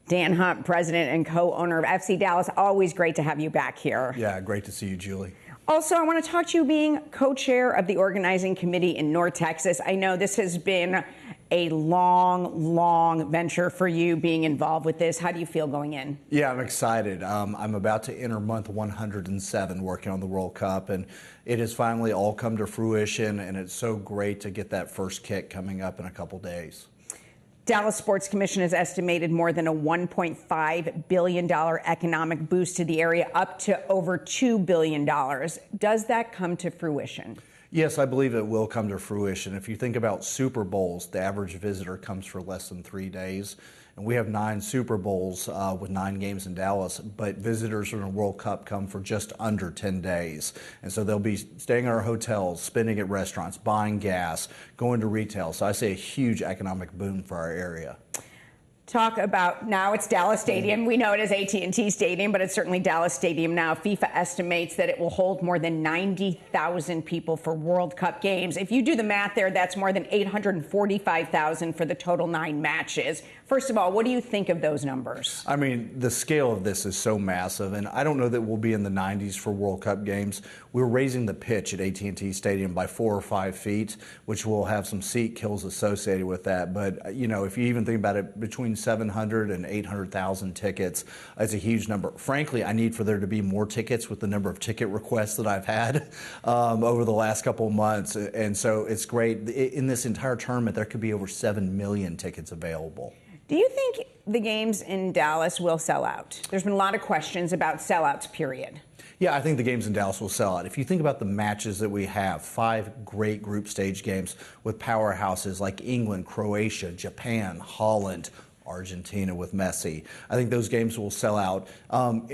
Dan Hunt, president and co-owner of FC Dallas. Always great to have you back here. Yeah, great to see you, Julie. Also, I want to talk to you being co-chair of the organizing committee in North Texas. I know this has been a long venture for you being involved with this. How do you feel going in? Yeah, I'm excited. I'm about to enter month 107 working on the World Cup, and it has finally all come to fruition, and it's so great to get that first kick coming up in a couple days. Dallas Sports Commission has estimated more than a $1.5 billion economic boost to the area, up to over $2 billion. Does that come to fruition? Yes, I believe it will come to fruition. If you think about Super Bowls, the average visitor comes for less than 3 days. And we have 9 Super Bowls with 9 games in Dallas, but visitors from the World Cup come for just under 10 days. And so they'll be staying in our hotels, spending at restaurants, buying gas, going to retail. So I see a huge economic boom for our area. Talk about, now it's Dallas Stadium. We know it as AT&T Stadium, but it's certainly Dallas Stadium now. FIFA estimates that it will hold more than 90,000 people for World Cup games. If you do the math there, that's more than 845,000 for the total 9 matches. First of all, what do you think of those numbers? I mean, the scale of this is so massive, and I don't know that we'll be in the 90s for World Cup games. We're raising the pitch at AT&T Stadium by 4 or 5 feet, which will have some seat kills associated with that. But, you know, if you even think about it, between 700 and 800,000 tickets, it's a huge number. Frankly, I need for there to be more tickets with the number of ticket requests that I've had over the last couple of months. And so it's great. In this entire tournament, there could be over 7 million tickets available. Do you think the games in Dallas will sell out? There's been a lot of questions about sellouts, period. Yeah, I think the games in Dallas will sell out. If you think about the matches that we have, 5 great group stage games with powerhouses like England, Croatia, Japan, Holland, Argentina with Messi. I think those games will sell out.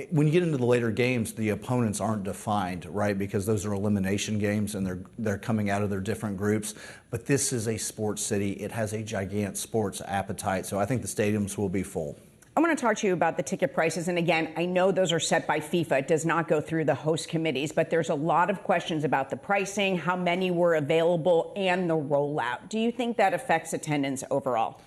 When you get into the later games, the opponents aren't defined, right? Because those are elimination games and they're coming out of their different groups. But this is a sports city. It has a gigantic sports appetite. So I think the stadiums will be full. I want to talk to you about the ticket prices. And again, I know those are set by FIFA. It does not go through the host committees, but there's a lot of questions about the pricing, how many were available, and the rollout. Do you think that affects attendance overall?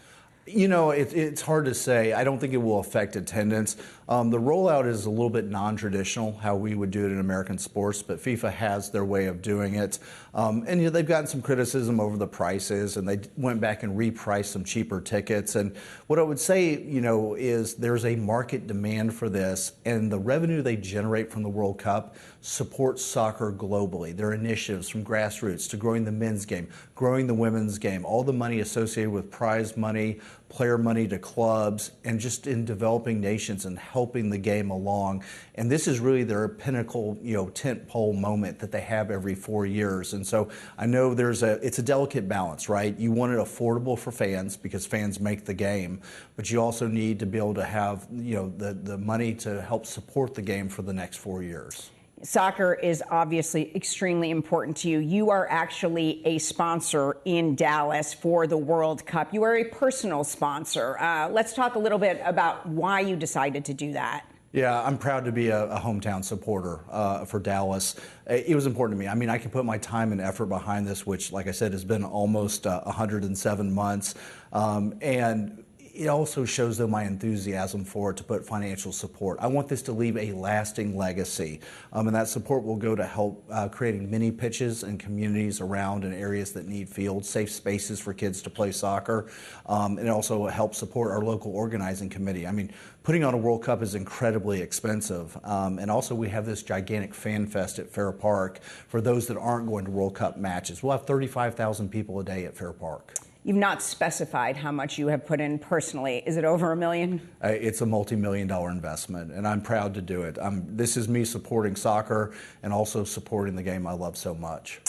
You know, it's hard to say. I don't think it will affect attendance. The rollout is a little bit non-traditional, how we would do it in American sports, but FIFA has their way of doing it. And you know, they've gotten some criticism over the prices, and they went back and repriced some cheaper tickets. And what I would say, you know, is there's a market demand for this, and the revenue they generate from the World Cup supports soccer globally. Their initiatives from grassroots to growing the men's game, growing the women's game, all the money associated with prize money, player money to clubs, and just in developing nations and helping the game along. And this is really their pinnacle, you know, tent pole moment that they have every 4 years. And so I know it's a delicate balance, right? You want it affordable for fans because fans make the game, but you also need to be able to have, you know, the money to help support the game for the next 4 years. Soccer is obviously extremely important to you. You are actually a sponsor in Dallas for the World Cup. You are a personal sponsor. Let's talk a little bit about why you decided to do that. Yeah, I'm proud to be a hometown supporter for Dallas. It was important to me. I mean, I can put my time and effort behind this, which, like I said, has been almost 107 months. And it also shows, though, my enthusiasm for it to put financial support. I want this to leave a lasting legacy, and that support will go to help creating mini pitches and communities around in areas that need fields, safe spaces for kids to play soccer, and it also helps support our local organizing committee. I mean, putting on a World Cup is incredibly expensive, and also we have this gigantic fan fest at Fair Park for those that aren't going to World Cup matches. We'll have 35,000 people a day at Fair Park. You've not specified how much you have put in personally. Is it over $1 million? It's a multi-million-dollar investment, and I'm proud to do it. This is me supporting soccer and also supporting the game I love so much.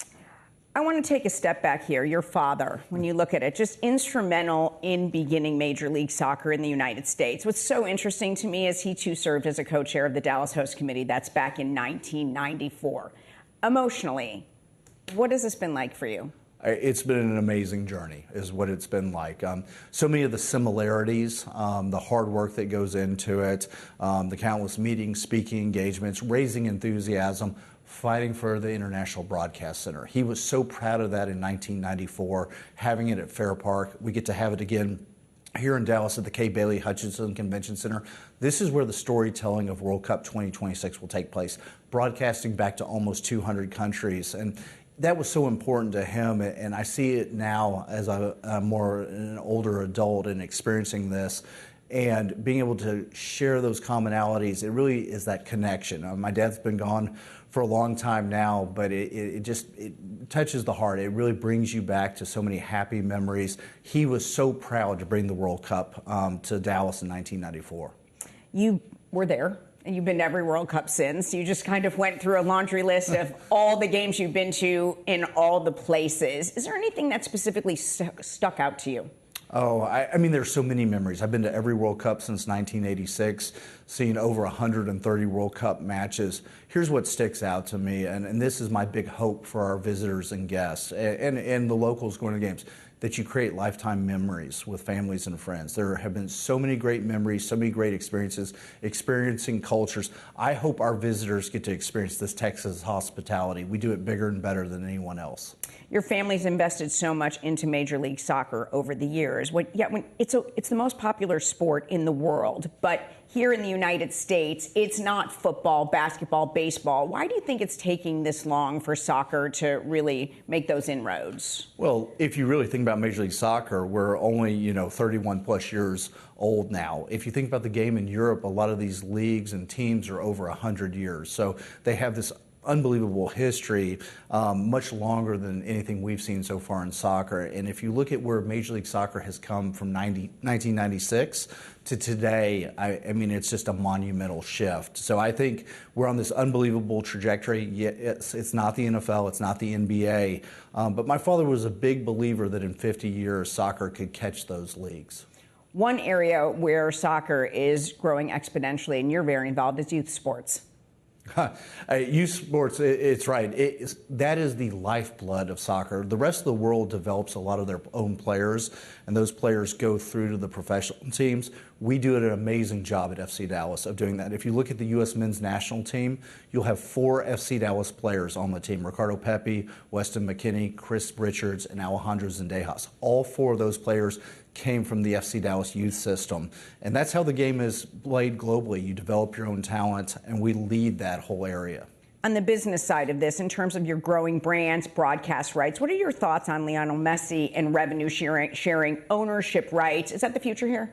I want to take a step back here. Your father, when you look at it, just instrumental in beginning Major League Soccer in the United States. What's so interesting to me is he too served as a co-chair of the Dallas Host Committee. That's back in 1994. Emotionally, what has this been like for you? It's been an amazing journey, is what it's been like. So many of the similarities, the hard work that goes into it, the countless meetings, speaking engagements, raising enthusiasm, fighting for the International Broadcast Center. He was so proud of that in 1994, having it at Fair Park. We get to have it again here in Dallas at the Kay Bailey Hutchinson Convention Center. This is where the storytelling of World Cup 2026 will take place, broadcasting back to almost 200 countries. And that was so important to him, and I see it now as I'm more an older adult and experiencing this and being able to share those commonalities. It really is that connection. My dad's been gone for a long time now, but it touches the heart. It really brings you back to so many happy memories. He was so proud to bring the World Cup to Dallas in 1994. You were there, and you've been to every World Cup since. You just kind of went through a laundry list of all the games you've been to in all the places. Is there anything that specifically stuck out to you? Oh, I mean, there's so many memories. I've been to every World Cup since 1986, seen over 130 World Cup matches. Here's what sticks out to me, and this is my big hope for our visitors and guests and the locals going to games, that you create lifetime memories with families and friends. There have been so many great memories, so many great experiences, experiencing cultures. I hope our visitors get to experience this Texas hospitality. We do it bigger and better than anyone else. Your family's invested so much into Major League Soccer over the years. It's the most popular sport in the world, but here in the United States, it's not football, basketball, baseball. Why do you think it's taking this long for soccer to really make those inroads? Well, if you really think about Major League Soccer, we're only, 31 plus years old now. If you think about the game in Europe, a lot of these leagues and teams are over 100 years. So they have this unbelievable history, much longer than anything we've seen so far in soccer. And if you look at where Major League Soccer has come from 1996 to today, I mean, it's just a monumental shift. So I think we're on this unbelievable trajectory. It's not the NFL, it's not the NBA, but my father was a big believer that in 50 years, soccer could catch those leagues. One area where soccer is growing exponentially, and you're very involved, is youth sports. Youth sports, it's right. That is the lifeblood of soccer. The rest of the world develops a lot of their own players, and those players go through to the professional teams. We do an amazing job at FC Dallas of doing that. If you look at the U.S. men's national team, you'll have 4 FC Dallas players on the team: Ricardo Pepi, Weston McKennie, Chris Richards, and Alejandro Zendejas. All 4 of those players came from the FC Dallas youth system. And that's how the game is played globally. You develop your own talent, and we lead that whole area. On the business side of this, in terms of your growing brands, broadcast rights, what are your thoughts on Lionel Messi and revenue sharing ownership rights? Is that the future here?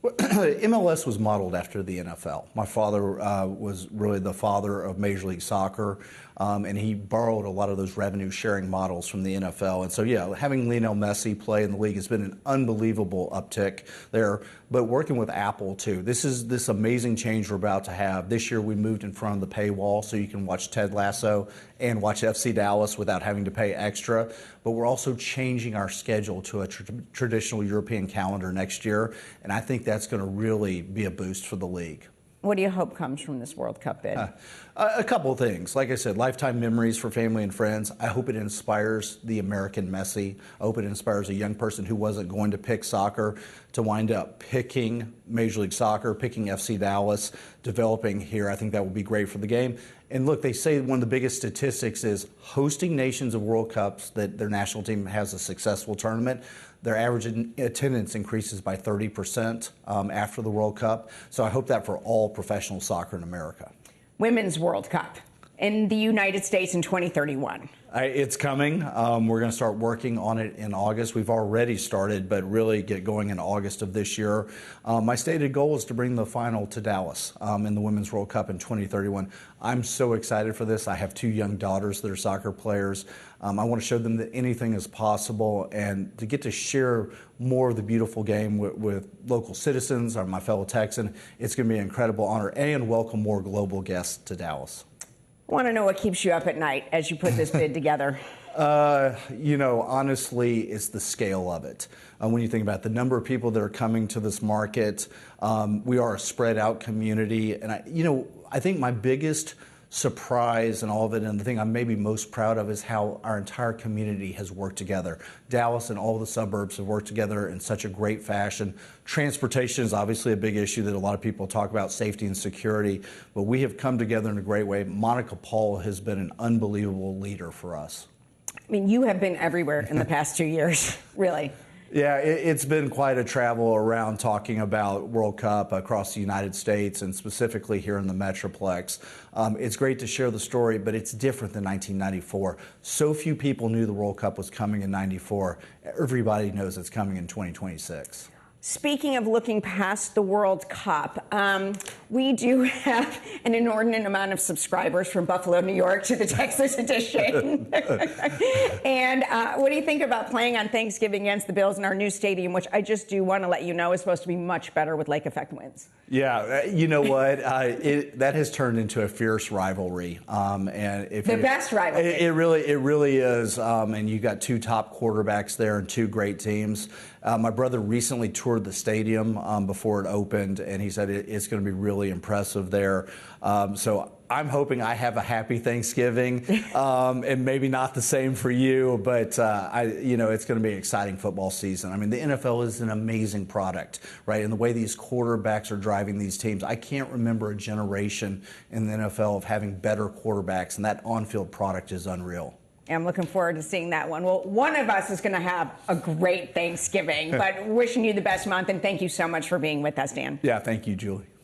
MLS was modeled after the NFL. My father was really the father of Major League Soccer, and he borrowed a lot of those revenue sharing models from the NFL. And so, yeah, having Lionel Messi play in the league has been an unbelievable uptick there. But working with Apple, too, this is this amazing change we're about to have. This year we moved in front of the paywall so you can watch Ted Lasso and watch FC Dallas without having to pay extra. But we're also changing our schedule to a traditional European calendar next year, and I think that's going to really be a boost for the league. What do you hope comes from this World Cup bid? A couple of things. Like I said, lifetime memories for family and friends. I hope it inspires the American Messi. I hope it inspires a young person who wasn't going to pick soccer to wind up picking Major League Soccer, picking FC Dallas, developing here. I think that will be great for the game. And look, they say one of the biggest statistics is hosting nations of World Cups that their national team has a successful tournament. Their average attendance increases by 30% after the World Cup. So I hope that for all professional soccer in America. Women's World Cup in the United States in 2031. It's coming. We're going to start working on it in August. We've already started, but really get going in August of this year. My stated goal is to bring the final to Dallas in the Women's World Cup in 2031. I'm so excited for this. I have 2 young daughters that are soccer players. I want to show them that anything is possible, and to get to share more of the beautiful game with local citizens or my fellow Texan, it's going to be an incredible honor, and welcome more global guests to Dallas. I want to know what keeps you up at night as you put this bid together. Honestly, it's the scale of it. When you think about the number of people that are coming to this market, we are a spread out community. And I think my biggest surprise in all of it, and the thing I'm maybe most proud of, is how our entire community has worked together. Dallas and all the suburbs have worked together in such a great fashion. Transportation is obviously a big issue that a lot of people talk about, safety and security, but we have come together in a great way. Monica Paul has been an unbelievable leader for us. I mean, you have been everywhere in the past 2 years, really. Yeah, it's been quite a travel around talking about World Cup across the United States and specifically here in the Metroplex. It's great to share the story, but it's different than 1994. So few people knew the World Cup was coming in 94. Everybody knows it's coming in 2026. Speaking of looking past the World Cup, we do have an inordinate amount of subscribers from Buffalo, New York to the Texas edition. And what do you think about playing on Thanksgiving against the Bills in our new stadium, which I just do want to let you know is supposed to be much better with lake effect winds? Yeah, you know what? That has turned into a fierce rivalry, and if the best rivalry. It really is. And you got two top quarterbacks there and two great teams. My brother recently toured the stadium before it opened, and he said it's going to be really impressive there. So I'm hoping I have a happy Thanksgiving, and maybe not the same for you, but it's going to be an exciting football season. I mean, the NFL is an amazing product, right? And the way these quarterbacks are driving these teams, I can't remember a generation in the NFL of having better quarterbacks, and that on-field product is unreal. I'm looking forward to seeing that one. Well, one of us is going to have a great Thanksgiving, but wishing you the best month, and thank you so much for being with us, Dan. Yeah, thank you, Julie.